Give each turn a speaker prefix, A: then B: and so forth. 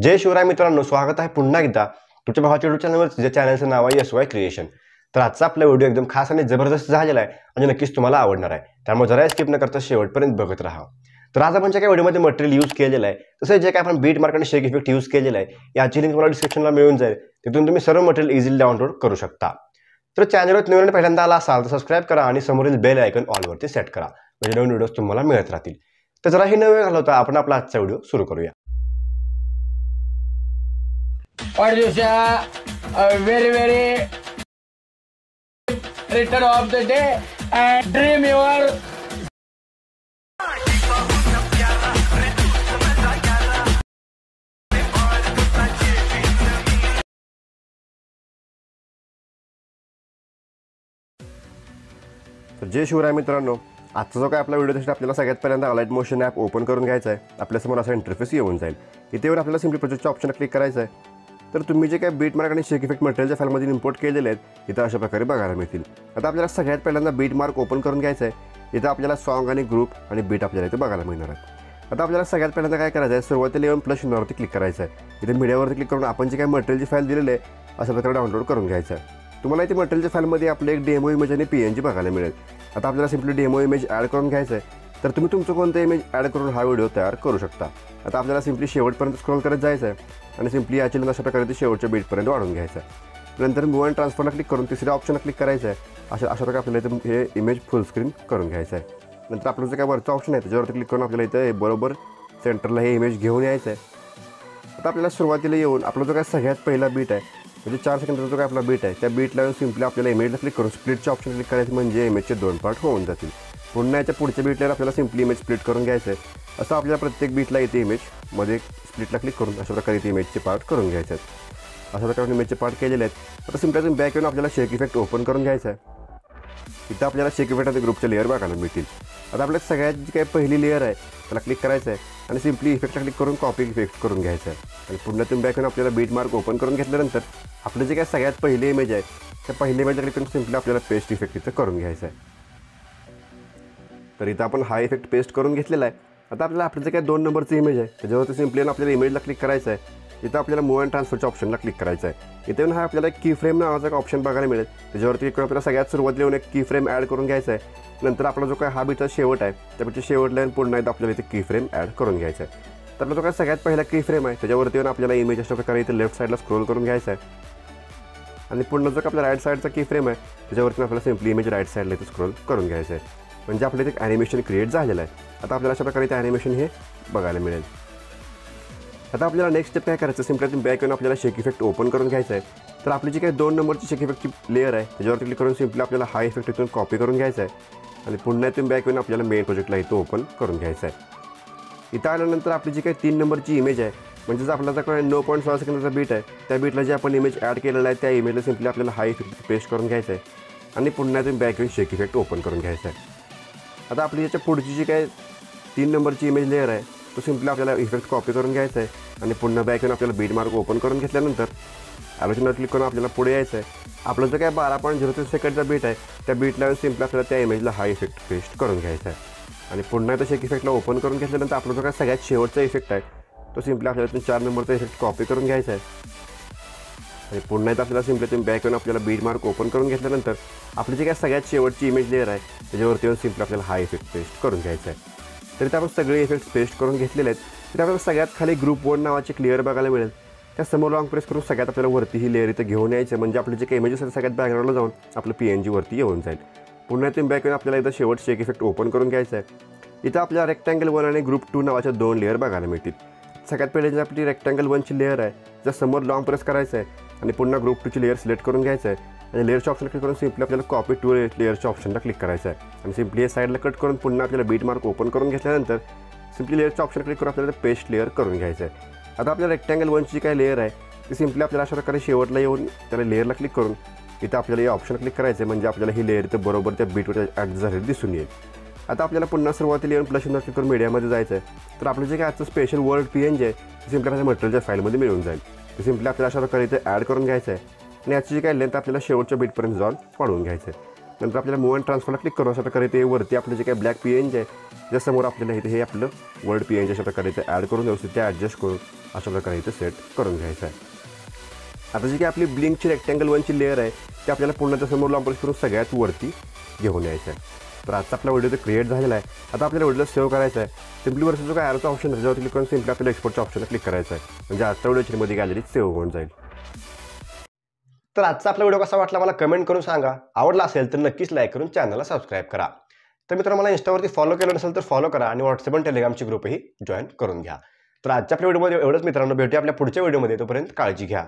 A: जय शिवराय मित्रांनो, स्वागत आहे पुन्हा एकदा तुमच्या भावाच्या यूट्यूब चॅनलवर. ज्या चॅनलचं नाव आहे SY क्रिएशन. तर आजचा आपला व्हिडिओ एकदम खास आणि जबरदस्त झालेला आहे आणि नक्कीच तुम्हाला आवडणार आहे. त्यामुळे जरा स्किप न करता शेवटपर्यंत बघत राहा. तर आज आपण जे काही व्हिडिओमध्ये मटेरियल यूज केलेलं आहे, तसं जे काही आपण बीट मार्क आणि शेक इफेक्ट यूज केलेलं आहे, याची लिंक तुम्हाला डिस्क्रिप्शनला मिळून जाईल. तिथून तुम्ही सर्व मटेरियल इझिली डाउनलोड करू शकता. तर चॅनलवर नवीन पहिल्यांदा आला असाल तर सबस्क्राईब करा आणि समोरील बेल आयकॉन ऑलवरती सेट करा, म्हणजे नवीन व्हिडिओज तुम्हाला मिळत राहतील. तर जरा ही नवीन घालवता आपण आपला आजचा व्हिडिओ सुरू करूया.
B: very return of the day and dream your
A: तर जय शिवराय मित्रांनो, आजचा जो काय आपला व्हिडिओ त्यासाठी आपल्याला सगळ्यात पहिल्यांदा अलाइट मोशन ॲप ओपन करून घ्यायचा आहे. आपल्यासमोर असा इंटरफेस येऊन जाईल. इथे वर आपल्याला सिम्पली प्रोजेक्टच्या ऑप्शनला क्लिक करायचं आहे. तर तुम्ही जे काय बीट मार्क आणि शेक इफेक्ट मटेरियलच्या फाईलमध्ये इम्पोर्ट केलेले आहेत इथं अशा प्रकारे बघायला मिळतील. आता आपल्याला सगळ्यात पहिल्यांदा बीट मार्क ओपन करून घ्यायचं आहे. इथं आपल्याला सॉन्ग आणि ग्रुप आणि बीट आपल्याला इथे बघायला मिळणार आहे. आता आपल्याला सगळ्यात पहिल्यांदा काय करायचं आहे, सुरुवातीला येऊन प्लस चिन्हावरती क्लिक करायचं आहे. इथे मीडियावरती क्लिक करून आपण जे काही मटेरियलची फाईल दिलेली आहे अशा प्रकारे डाउनलोड करून घ्यायचं आहे. तुम्हाला इथे मटेरियलच्या फाईलमध्ये आपलं एक डेमो इमेज आणि PNG बघायला मिळेल. आता आपल्याला सिम्पली डेमो इमेज ॲड करून घ्यायचं आहे. तर तुम्ही तुमचं कोणतं इमेज ॲड करून हा व्हिडिओ तयार करू शकता. आता आपल्याला सिम्पली शेवटपर्यंत स्क्रॉल करत जायचं आहे आणि सिम्पली याची लिंक अशा प्रकारे ते शेवटच्या बीटपर्यंत वाढून घ्यायचं आहे. नंतर मूव्ह अँड ट्रान्सफरला क्लिक करून तिसऱ्या ऑप्शनला क्लिक करायचं आहे. अशा प्रकारे आपल्याला इथे हे इमेज फुल स्क्रीन करून घ्यायचं आहे. नंतर आपलं जे काय वरचं ऑप्शन आहे त्याच्यावरती क्लिक करून आपल्याला इथे बरोबर सेंटरला हे इमेज घेऊन यायचं आहे. आता आपल्याला सुरुवातीला येऊन आपला जो काय सगळ्यात पहिला बीट आहे, म्हणजे 4 सेकंदाचा जो काय आपला बीट आहे त्या बीटला येऊन सिम्पली आपल्याला इमेजला क्लिक करून स्प्लिटच्या ऑप्शन क्लिक करायचं, म्हणजे इमेजचे 2 पार्ट होऊन जातील. पुन्हा याच्या पुढच्या बीटला आपल्याला सिम्पली इमेज स्प्लिट करून घ्यायचं आहे. असं आपल्याला प्रत्येक बीटला इथे इमेजमध्ये स्प्लिटला क्लिक करून अशा प्रकारे इथे इमेजचे पार्ट करून घ्यायचे आहेत. अशा प्रकारे इमेजचे पार्ट केलेले आहेत. आता सिम्पली बॅक येऊन आपल्याला शेक इफेक्ट ओपन करून घ्यायचा आहे. इथं आपल्याला शेक इफेक्ट आणि ग्रुपचे लेअर बघायला मिळतील. आता आपल्याला सगळ्यात जी काही पहिली लेअर आहे त्याला क्लिक करायचं आहे आणि सिम्पली इफेक्टला क्लिक करून कॉपी इफेक्ट करून घ्यायचं आहे. आणि पुन्हा तुम्ही बॅक येऊन आपल्याला बीट मार्क ओपन करून घेतल्यानंतर आपलं जे काय सगळ्यात पहिली इमेज आहे त्या पहिल्या इमेजला क्लिक करून सिम्पली आपल्याला पेस्ट इफेक्ट इथं करून घ्यायचं आहे. तर इथं आपण हा इफेक्ट पेस्ट करून घेतलेला आहे. आता आपल्याला आपलं जे काय 2 नंबरची इमेज आहे त्याच्यावरती सिम्पली आपल्याला इमेजला क्लिक करायचं आहे. इथं आपल्याला मूव्ह अँड ट्रान्सफरच्या ऑप्शनला क्लिक करायचं आहे. इथे येऊन हा आपल्याला एक की फ्रेम नावाचा एक ऑप्शन बघायला मिळेल. त्याच्यावरती क्लिक करून आपल्याला सगळ्यात सुरुवातीला येऊन एक की फ्रेम ॲड करून घ्यायचा आहे. नंतर आपला जो काय हा बीटचा शेवट आहे त्या बीटच्या शेवटला येऊन पुन्हा एकदा आपल्याला इथे की फ्रेम ॲड करून घ्यायचा आहे. तर आपला जो काय सगळ्यात पहिला की फ्रेम आहे त्याच्यावरती येऊन आपल्याला इमेज अशा प्रकारे इथे लेफ्ट साईडला स्क्रोल करून घ्यायचा आहे. आणि पुन्हा जो काय आपला राईट साईडचा की फ्रेम आहे त्याच्यावरती आपल्याला सिम्पली इमेज राईट साईडला इथे स्क्रोल करून घ्यायचं आहे, म्हणजे आपलं इथे ॲनिमेशन क्रिएट झालेलं आहे. आता आपल्याला अशा प्रकारे इथे ॲनिमेशन हे बघायला मिळेल. आता आपल्याला नेक्स्ट स्टेप काय करायचं, सिम्पली बॅक येऊन आपल्याला शेक इफेक्ट ओपन करून घ्यायचं आहे. तर आपली जी काही 2 नंबरची शेक इफेक्टची लेअर आहे त्याच्यावरती क्लिक करून सिम्पली आपल्याला हा इफेक्ट इथून कॉपी करून घ्यायचा आहे आणि पुन्हा इथून बॅक येऊन आपल्याला मेन प्रोजेक्टला इथं ओपन करून घ्यायचं आहे. इथं आल्यानंतर आपली जी काही 3 नंबरची इमेज आहे, म्हणजेच आपला जो काही 9.6 सेकंदाचा बीट आहे त्या बीटला जे आपण इमेज ॲड केलेला आहे त्या इमेजला सिम्पली आपल्याला हा इफेक्ट पेस्ट करून घ्यायचा आहे आणि पुन्हा इथून बॅक येऊन शेक इफेक्ट ओपन करून घ्यायचा आहे. आता आपली याच्या पुढची जी काही 3 नंबरची इमेज लेअर आहे तो सिम्पली आपल्याला इफेक्ट कॉपी करून घ्यायचा आहे आणि पुन्हा बॅक येऊन आपल्याला बीट मार्क ओपन करून घेतल्यानंतर ॲरोचिनवर क्लिक करून आपल्याला पुढे यायचं आहे. आपलं जो काय 12.03 सेकंडचा बीट आहे त्या बीटला येऊन सिम्पली आपल्याला त्या इमेजला हा इफेक्ट पेस्ट करून घ्यायचा आहे आणि पुन्हा इथं शेक इफेक्टला ओपन करून घेतल्यानंतर आपला जो काय सगळ्यात शेवटचा इफेक्ट आहे तो सिम्पली आपल्याला इथून 4 नंबरचा इफेक्ट कॉपी करून घ्यायचा आहे आणि पुन्हा इथं आपल्याला सिम्पली इथून बॅक येऊन आपल्याला बीट मार्क ओपन करून घेतल्यानंतर आपली जी काय सगळ्यात शेवटची इमेज लेअर आहे त्याच्यावरती येऊन सिम्पली आपल्याला हा इफेक्ट पेस्ट करून घ्यायचा आहे. तरी तर आपण सगळे इफेक्ट्स पेस्ट करून घेतलेले आहेत. तरी आपल्याला सगळ्यात खाली ग्रुप 1 नावाची लेअर बघायला मिळेल. त्या समोर लॉंग प्रेस करून सगळ्यात आपल्याला वरती ही लेअर इथं घेऊन यायचं, म्हणजे आपले जे काही इमेजेस आहेत सगळ्यात बॅकग्राऊंडला जाऊन आपलं PNG वरती येऊन जाईल. पुन्हा इथून बॅक येऊन आपल्याला इथं शेवट शेक इफेक्ट ओपन करून घ्यायचं आहे. इथं आपल्याला रेक्टँगल 1 आणि ग्रुप 2 नावाच्या 2 लेअर बघायला मिळतील. सगळ्यात पहिले जी आपली रेक्टँगल 1ची लेअर आहे जर समोर लॉंग प्रेस करायचं आहे आणि पुन्हा ग्रुप 2ची लेअर सिलेक्ट करून घ्यायचं आहे आणि लेअरच्या ऑप्शन क्लिक करून सिम्पली आपल्याला कॉपी टू लेअरच्या ऑप्शनला क्लिक करायचं आहे आणि सिम्पली हे साईडला कट करून पुन्हा आपल्याला बीट मार्क ओपन करून घेतल्यानंतर सिम्पली लेअरच्या ऑप्शन क्लिक करून आपल्याला पेस्ट लेअर करून घ्यायचं आहे. आता आपल्या रेक्टँगल 1ची काय लेअर आहे ती सिम्पली आपल्याला अशा प्रकारे शेवटला येऊन त्याला लेअरला क्लिक करून इथं आपल्याला हे ऑप्शन क्लिक करायचं आहे, म्हणजे आपल्याला ही लेअर इथं बरोबर त्या बीटवर ॲड झालेली दिसून येईल. आता आपल्याला पुन्हा सुरुवातीला येऊन प्लस क्लिक करून मीडियामध्ये जायचं आहे. तर आपलं जे काय आजचं स्पेशल वर्ड PNG आहे ते सिम्पली आपल्या मटेरियलच्या फाईलमध्ये मिळून जाईल. ते सिम्पली आपल्याला अशा प्रकारे इथे ॲड करून घ्यायचं आहे आणि याची जी काय लेंथ आपल्याला शेवटच्या बीटपर्यंत जाऊन वाढवून घ्यायचं आहे. नंतर आपल्याला मूव अँड ट्रान्सफरला क्लिक करून अशा प्रकारे ते वरती आपलं जे काही ब्लॅक PNG आहे त्याच्यासमोर आपल्याला इथे हे आपलं वर्ड PNG अशा प्रकारे इथे ॲड करून व्यवस्थित ते ॲडजस्ट करून अशा प्रकारे इथे सेट करून घ्यायचं आहे. आता जी काही आपली ब्लिंकची रेक्टँगल 1ची लेअर आहे ती आपल्याला पूर्ण त्यासमोर लांबच करून सगळ्यात वरती घेऊन यायचं आहे. तर आजचा आपला व्हिडिओ तर क्रिएट झालेला आहे. आता आपल्याला व्हिडिओ सेव्ह करायचा आहे. सिम्पली वरचा जो काय ॲरोचा ऑप्शन आहे त्याच्यावर क्लिक करून सिम्पली आपल्याला एक्सपोर्टच्या ऑप्शनला क्लिक करायचं आहे. म्हणजे आजचा व्हिडिओ मध्ये गॅलरीत सेव्ह होऊन जाईल. तर आजचा आपला व्हिडिओ कसा वाटला मला कमेंट करून सांगा. आवडला असेल तर नक्कीच लाईक करून चॅनलला सबस्क्राईब करा. तर मित्रांनो मला इंस्टावरती फॉलो केलं नसेल तर फॉलो करा आणि व्हॉट्सअप आणि टेलिग्रामची ग्रुपही जॉईन करून घ्या. तर आजच्या आपल्या व्हिडिओमध्ये एवढंच मित्रांनो. भेटूया आपल्या पुढच्या व्हिडिओमध्ये. तोपर्यंत काळजी घ्या.